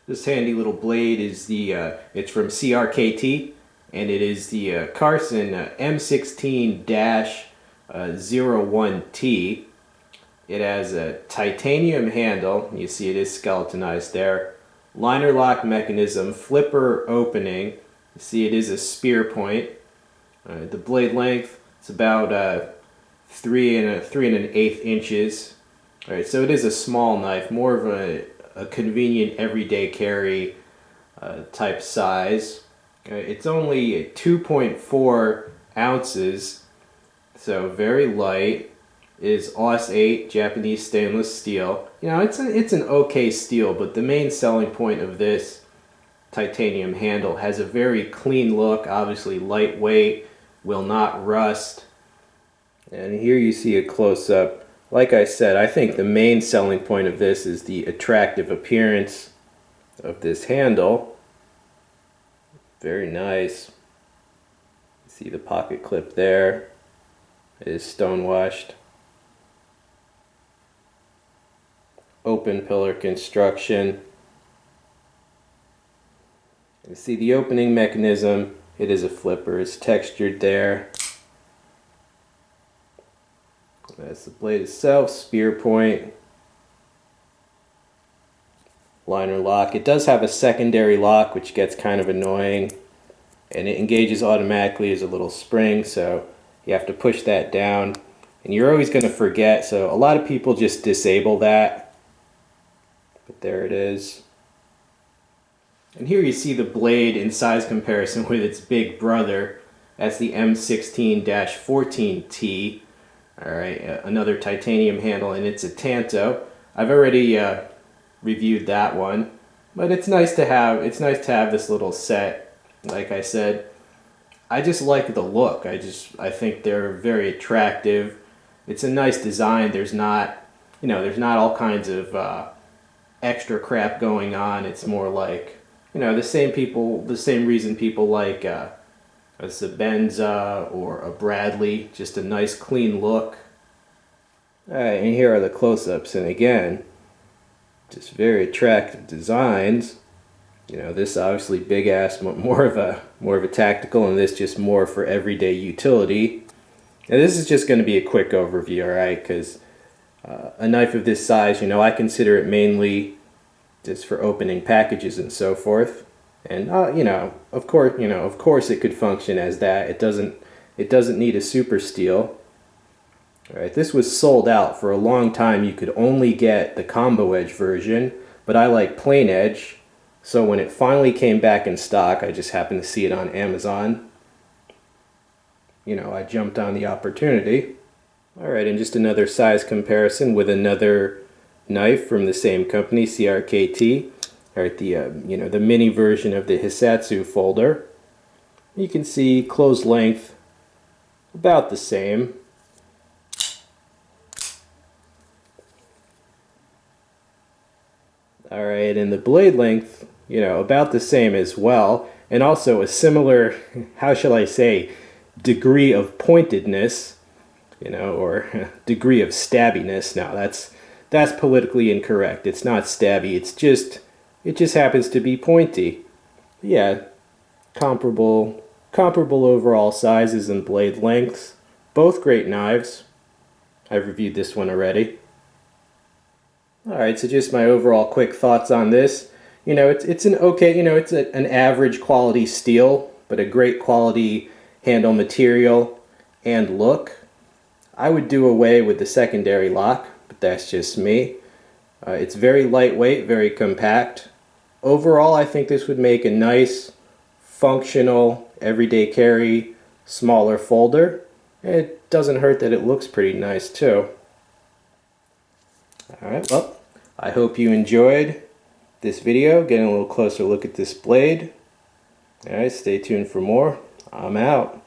This handy little blade is it's from CRKT, and it is the Carson M16-01T. It has a titanium handle. You see it is skeletonized there. Liner lock mechanism, flipper opening. You see it is a spear point. The blade length is about 3 1/8 inches. Alright, so it is a small knife, more of a convenient everyday carry type size. It's only 2.4 ounces, so very light. It is AUS 8 Japanese stainless steel. You know, it's an okay steel, but the main selling point of this titanium handle has a very clean look, obviously lightweight, will not rust. And here you see a close-up. Like I said, I think the main selling point of this is the attractive appearance of this handle. Very nice. See the pocket clip there. It is stonewashed. Open pillar construction. You see the opening mechanism. It is a flipper. It's textured there. That's the blade itself, spear point, liner lock. It does have a secondary lock, which gets kind of annoying, and it engages automatically as a little spring, so you have to push that down, and you're always going to forget, so a lot of people just disable that, but there it is. And here you see the blade in size comparison with its big brother. That's the M16-14T. Alright, another titanium handle, and it's a Tanto. I've already reviewed that one, but it's nice to have this little set. Like I said, I just like the look. I think they're very attractive. It's a nice design. There's not all kinds of extra crap going on. It's more like, the same reason people like a Sabenza or a Bradley, just a nice clean look. Alright, and here are the close-ups, and again, just very attractive designs. This obviously big ass, more of a tactical, and this just more for everyday utility. And this is just going to be a quick overview, alright, because a knife of this size, I consider it mainly just for opening packages and so forth. And of course it could function as that. It doesn't need a super steel. All right, this was sold out for a long time. You could only get the combo edge version, but I like plain edge. So when it finally came back in stock, I just happened to see it on Amazon. I jumped on the opportunity. All right, and just another size comparison with another knife from the same company, CRKT. Alright, the mini version of the Hisatsu folder. You can see closed length about the same. Alright, and the blade length, about the same as well. And also a similar, how shall I say, degree of pointedness, or degree of stabbiness. Now that's politically incorrect. It's not stabby, it just happens to be pointy. Yeah, comparable overall sizes and blade lengths. Both great knives. I've reviewed this one already. Alright, so just my overall quick thoughts on this. It's an okay, it's an average quality steel, but a great quality handle material and look. I would do away with the secondary lock, but that's just me. It's very lightweight, very compact. Overall, I think this would make a nice, functional, everyday carry, smaller folder. It doesn't hurt that it looks pretty nice too. Alright, well, I hope you enjoyed this video, getting a little closer look at this blade. Alright, stay tuned for more. I'm out.